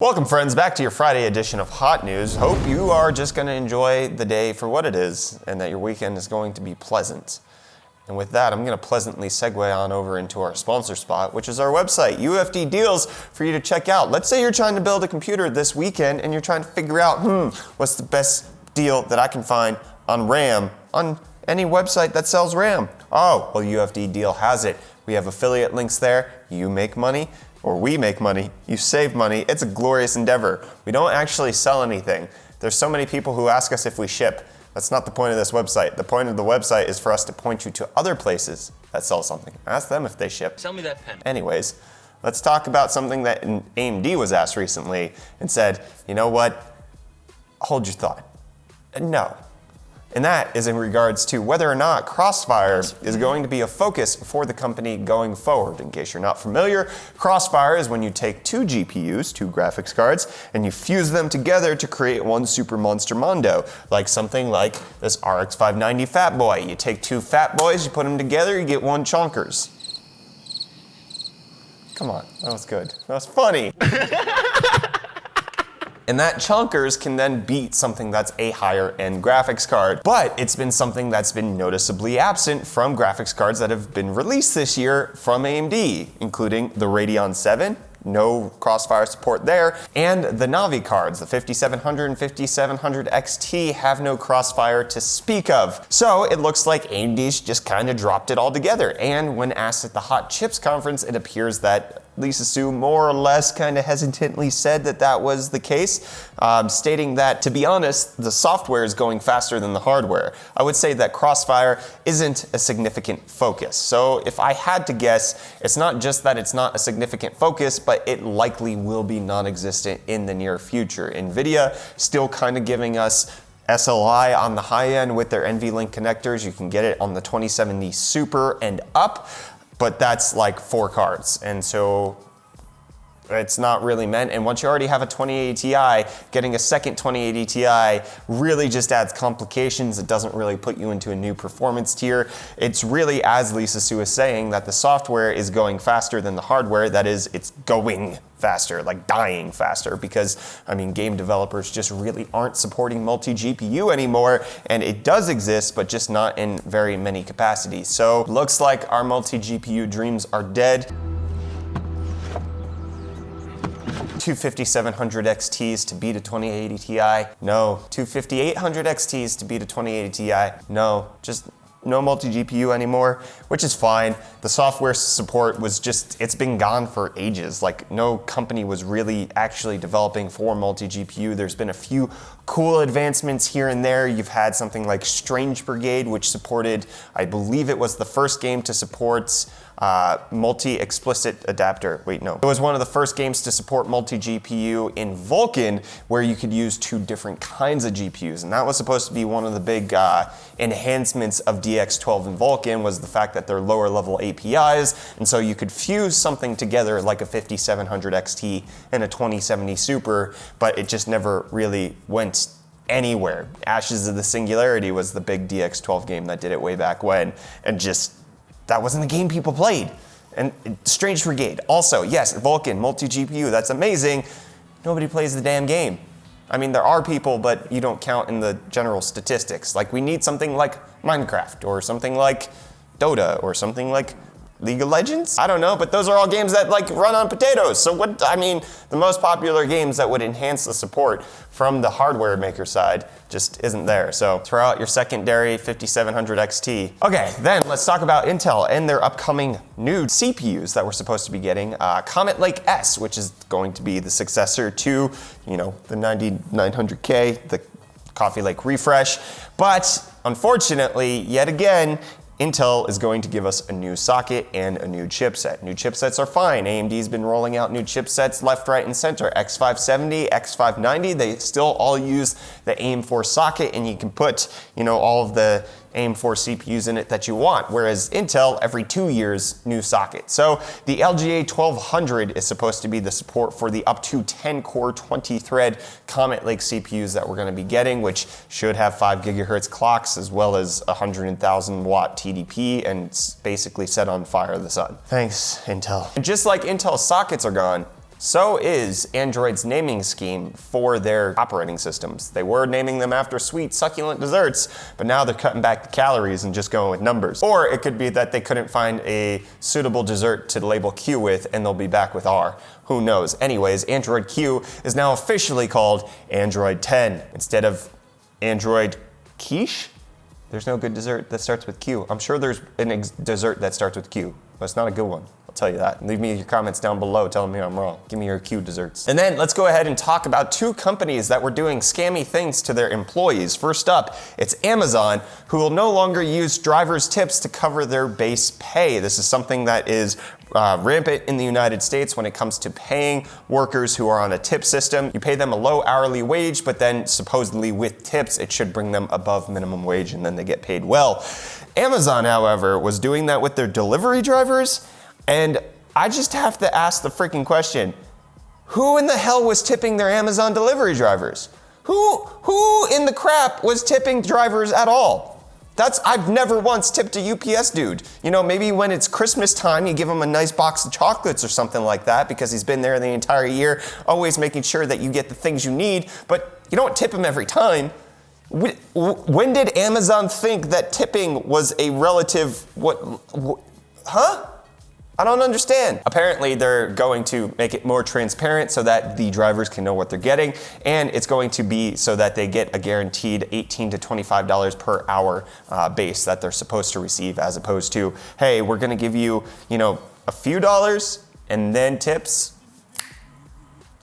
Welcome friends, back to your Friday edition of Hot News. Hope you are just going to enjoy the day for what it is and that your weekend is going to be pleasant. And with that, I'm going to pleasantly segue on over into our sponsor spot, which is our website, UFD Deals, for you to check out. Let's say you're trying to build a computer this weekend and you're trying to figure out, what's the best deal that I can find on RAM on any website that sells RAM? Oh, well, UFD Deal has it. We have affiliate links there. You make money. Or we make money, you save money. It's a glorious endeavor. We don't actually sell anything. There's so many people who ask us if we ship. That's not the point of this website. The point of the website is for us to point you to other places that sell something. Ask them if they ship. Sell me that pen. Anyways, let's talk about something that AMD was asked recently and said, you know what? Hold your thought. No. And that is in regards to whether or not Crossfire is going to be a focus for the company going forward. In case you're not familiar, Crossfire is when you take two GPUs, two graphics cards, and you fuse them together to create one super monster mondo, like something like this RX 590 Fat Boy. You take two Fat Boys, you put them together, you get one Chonkers. Come on, that was good. That was funny. And that Chonkers can then beat something that's a higher end graphics card. But it's been something that's been noticeably absent from graphics cards that have been released this year from AMD, including the Radeon 7, no Crossfire support there, and the Navi cards, the 5700 and 5700 XT have no Crossfire to speak of. So it looks like AMD's just kind of dropped it all together. And when asked at the Hot Chips conference, it appears that Lisa Su more or less kind of hesitantly said that that was the case, stating that, to be honest, the software is going faster than the hardware. I would say that Crossfire isn't a significant focus. So if I had to guess, it's not just that it's not a significant focus, but it likely will be non-existent in the near future. NVIDIA still kind of giving us SLI on the high end with their NVLink connectors. You can get it on the 2070 Super and up, but that's like 4 cards. And so it's not really meant. And once you already have a 2080 Ti, getting a second 2080 Ti really just adds complications. It doesn't really put you into a new performance tier. It's really, as Lisa Su is saying, that the software is going faster than the hardware. That is, it's going faster, like dying faster, because I mean, game developers just really aren't supporting multi-GPU anymore, and it does exist, but just not in very many capacities. So looks like our multi-GPU dreams are dead. Two 5700 XTs to beat a 2080 Ti? No. Two 5800 XTs to beat a 2080 Ti? No. Just no multi-GPU anymore, which is fine. The software support was just, it's been gone for ages. Like, no company was really actually developing for multi-GPU. There's been a few cool advancements here and there. You've had something like Strange Brigade, which supported, I believe it was the first game to support multi-explicit adapter. Wait, no. It was one of the first games to support multi-GPU in Vulkan, where you could use 2 different kinds of GPUs. And that was supposed to be one of the big enhancements of DX12 in Vulkan, was the fact that they're lower level APIs. And so you could fuse something together like a 5700 XT and a 2070 Super, but it just never really went anywhere. Ashes of the Singularity was the big DX12 game that did it way back when, and just that wasn't the game people played. And Strange Brigade, also, yes, Vulkan, multi-GPU, that's amazing. Nobody plays the damn game. I mean, there are people, but you don't count in the general statistics. Like, we need something like Minecraft, or something like Dota, or something like League of Legends? I don't know, but those are all games that like run on potatoes. So what, I mean, the most popular games that would enhance the support from the hardware maker side just isn't there. So throw out your secondary 5700 XT. Okay, then let's talk about Intel and their upcoming new CPUs that we're supposed to be getting. Comet Lake S, which is going to be the successor to, you know, the 9900K, the Coffee Lake refresh. But unfortunately, yet again, Intel is going to give us a new socket and a new chipset. New chipsets are fine. AMD's been rolling out new chipsets left, right, and center. X570, X590, they still all use the AM4 socket, and you can put, you know, all of the AM4 CPUs in it that you want, whereas Intel, every 2 years, new socket. So the LGA 1200 is supposed to be the support for the up to 10 core, 20 thread Comet Lake CPUs that we're gonna be getting, which should have 5 gigahertz clocks as well as 100,000 watt TDP and basically set on fire the sun. Thanks, Intel. And just like Intel sockets are gone, So is Android's naming scheme for their operating systems. They were naming them after sweet, succulent desserts, but now they're cutting back the calories and just going with numbers. Or it could be that they couldn't find a suitable dessert to label Q with, and they'll be back with R. Who knows? Anyways, Android Q is now officially called Android 10 instead of Android Quiche. There's no good dessert that starts with Q. I'm sure there's a dessert that starts with Q, but it's not a good one. I'll tell you that. Leave me your comments down below telling me I'm wrong. Give me your Q desserts. And then let's go ahead and talk about two companies that were doing scammy things to their employees. First up, it's Amazon, who will no longer use drivers' tips to cover their base pay. This is something that is rampant in the United States when it comes to paying workers who are on a tip system. You pay them a low hourly wage, but then supposedly with tips, it should bring them above minimum wage and then they get paid well. Amazon, however, was doing that with their delivery drivers, and I just have to ask the freaking question, who in the hell was tipping their Amazon delivery drivers? Who in the crap was tipping drivers at all? I've never once tipped a UPS dude. You know, maybe when it's Christmas time, you give him a nice box of chocolates or something like that because he's been there the entire year, always making sure that you get the things you need, but you don't tip him every time. When did Amazon think that tipping was a relative, huh? I don't understand. Apparently they're going to make it more transparent so that the drivers can know what they're getting, and it's going to be so that they get a guaranteed $18 to $25 per hour base that they're supposed to receive, as opposed to, hey, we're gonna give you, a few dollars and then tips,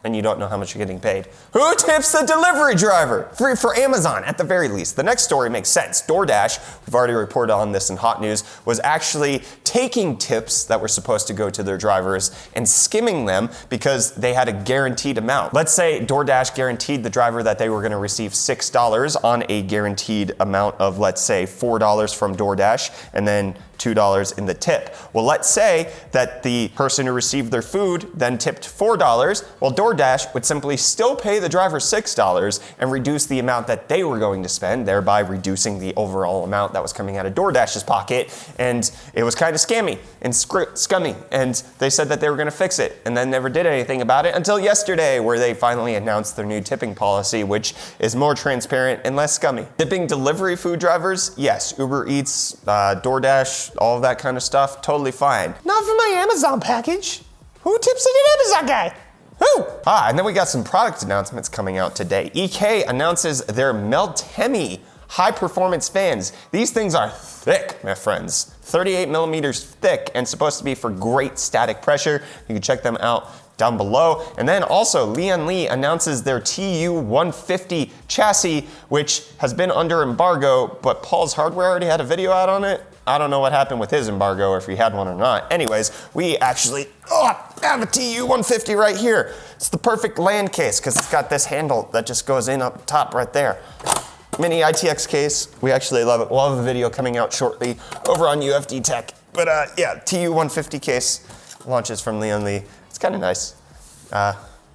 and you don't know how much you're getting paid. Who tips the delivery driver? For Amazon, at the very least. The next story makes sense. DoorDash, we've already reported on this in Hot News, was actually taking tips that were supposed to go to their drivers and skimming them because they had a guaranteed amount. Let's say DoorDash guaranteed the driver that they were gonna receive $6 on a guaranteed amount of, let's say, $4 from DoorDash, and then $2 in the tip. Well, let's say that the person who received their food then tipped $4. Well, DoorDash would simply still pay the driver $6 and reduce the amount that they were going to spend, thereby reducing the overall amount that was coming out of DoorDash's pocket. And it was kind of scammy and scummy. And they said that they were going to fix it and then never did anything about it until yesterday, where they finally announced their new tipping policy, which is more transparent and less scummy. Tipping delivery food drivers, yes. Uber Eats, DoorDash, all of that kind of stuff, totally fine. Not for my Amazon package. Who tips an Amazon guy? Who? And then we got some product announcements coming out today. EK announces their Meltemi high-performance fans. These things are thick, my friends. 38 millimeters thick and supposed to be for great static pressure. You can check them out down below. And then also Lian announces their TU-150 chassis, which has been under embargo, but Paul's Hardware already had a video out on it. I don't know what happened with his embargo, or if he had one or not. Anyways, we actually have a TU-150 right here. It's the perfect land case because it's got this handle that just goes in up top right there. Mini ITX case. We actually love it. We'll have a video coming out shortly over on UFD Tech. But yeah, TU-150 case launches from Lian. It's kind of nice.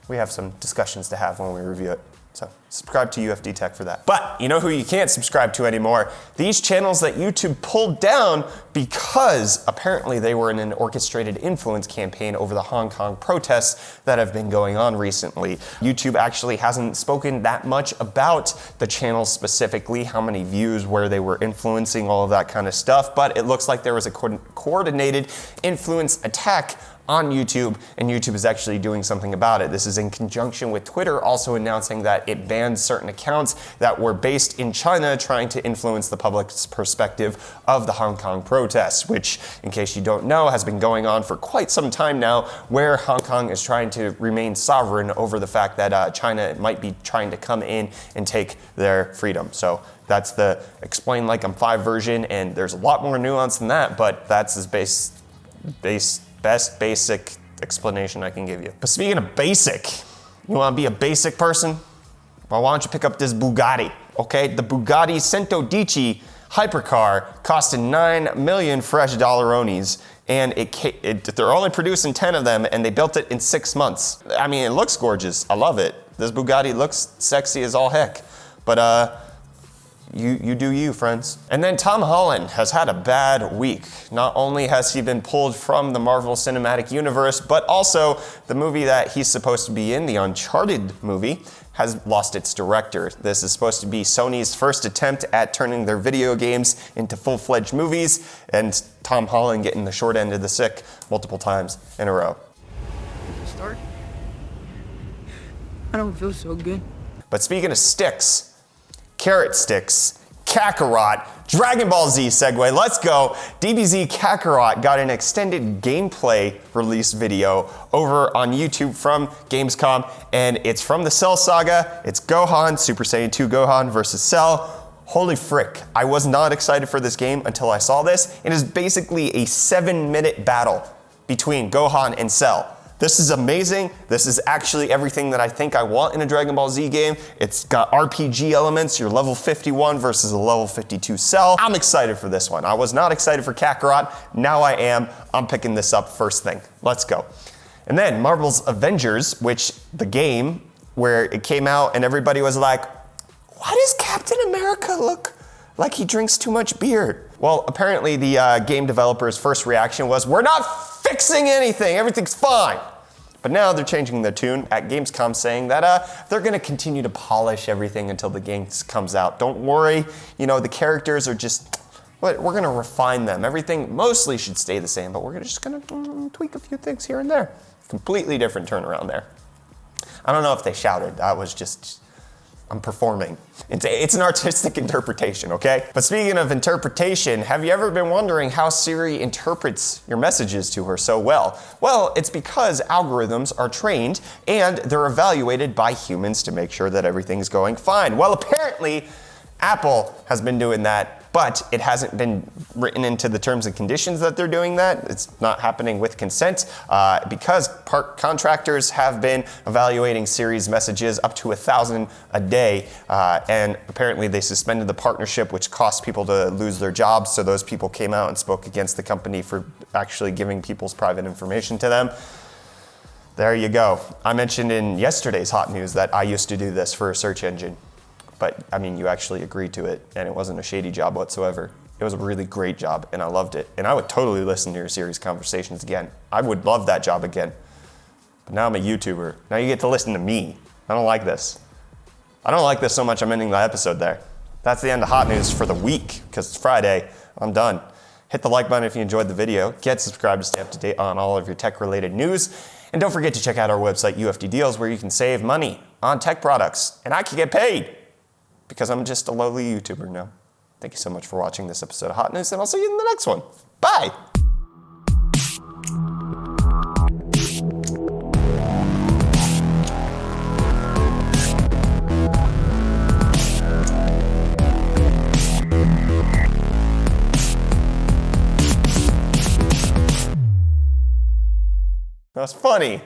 We have some discussions to have when we review it. So subscribe to UFD Tech for that. But you know who you can't subscribe to anymore? These channels that YouTube pulled down because apparently they were in an orchestrated influence campaign over the Hong Kong protests that have been going on recently. YouTube actually hasn't spoken that much about the channels specifically, how many views, where they were influencing, all of that kind of stuff. But it looks like there was a coordinated influence attack on YouTube, and YouTube is actually doing something about it. This is in conjunction with Twitter also announcing that it banned certain accounts that were based in China trying to influence the public's perspective of the Hong Kong protests, which, in case you don't know, has been going on for quite some time now, where Hong Kong is trying to remain sovereign over the fact that China might be trying to come in and take their freedom. So that's the Explain Like I'm 5 version, and there's a lot more nuance than that, but that's as best basic explanation I can give you. But speaking of basic, you want to be a basic person? Well, why don't you pick up this Bugatti, okay? The Bugatti Centodieci hypercar costed $9 million fresh dollaronis, and they're only producing 10 of them, and they built it in 6 months. I mean, it looks gorgeous. I love it. This Bugatti looks sexy as all heck. But you do you, friends. And then Tom Holland has had a bad week. Not only has he been pulled from the Marvel Cinematic Universe, but also the movie that he's supposed to be in, the Uncharted movie, has lost its director. This is supposed to be Sony's first attempt at turning their video games into full-fledged movies, and Tom Holland getting the short end of the stick multiple times in a row. Start? I don't feel so good. But speaking of sticks, carrot sticks, Kakarot, Dragon Ball Z segue, let's go. DBZ Kakarot got an extended gameplay release video over on YouTube from Gamescom, and it's from the Cell saga. It's Gohan, Super Saiyan 2 Gohan versus Cell. Holy frick, I was not excited for this game until I saw this. It is basically a 7-minute battle between Gohan and Cell. This is amazing. This is actually everything that I think I want in a Dragon Ball Z game. It's got RPG elements. You're level 51 versus a level 52 Cell. I'm excited for this one. I was not excited for Kakarot. Now I am. I'm picking this up first thing. Let's go. And then Marvel's Avengers, which the game where it came out and everybody was like, why does Captain America look like he drinks too much beer? Well, apparently the game developer's first reaction was, we're not fixing anything, everything's fine. But now they're changing their tune at Gamescom, saying that they're gonna continue to polish everything until the game comes out. Don't worry, you know, the characters are just, we're gonna refine them. Everything mostly should stay the same, but we're just gonna tweak a few things here and there. Completely different turnaround there. I don't know if they shouted, that was just, I'm performing. It's an artistic interpretation, okay? But speaking of interpretation, have you ever been wondering how Siri interprets your messages to her so well? Well, it's because algorithms are trained and they're evaluated by humans to make sure that everything's going fine. Well, apparently, Apple has been doing that, but it hasn't been written into the terms and conditions that they're doing that. It's not happening with consent because park contractors have been evaluating Siri's messages up to 1,000 a day, and apparently they suspended the partnership, which cost people to lose their jobs. So those people came out and spoke against the company for actually giving people's private information to them. There you go. I mentioned in yesterday's hot news that I used to do this for a search engine. But I mean, you actually agreed to it, and it wasn't a shady job whatsoever. It was a really great job, and I loved it. And I would totally listen to your Siri's conversations again. I would love that job again. But now I'm a YouTuber. Now you get to listen to me. I don't like this. I don't like this so much I'm ending the episode there. That's the end of hot news for the week, because it's Friday. I'm done. Hit the like button if you enjoyed the video. Get subscribed to stay up to date on all of your tech-related news. And don't forget to check out our website, UFD Deals, where you can save money on tech products, and I can get paid, because I'm just a lowly YouTuber now. Thank you so much for watching this episode of Hot News, and I'll see you in the next one. Bye! That's funny.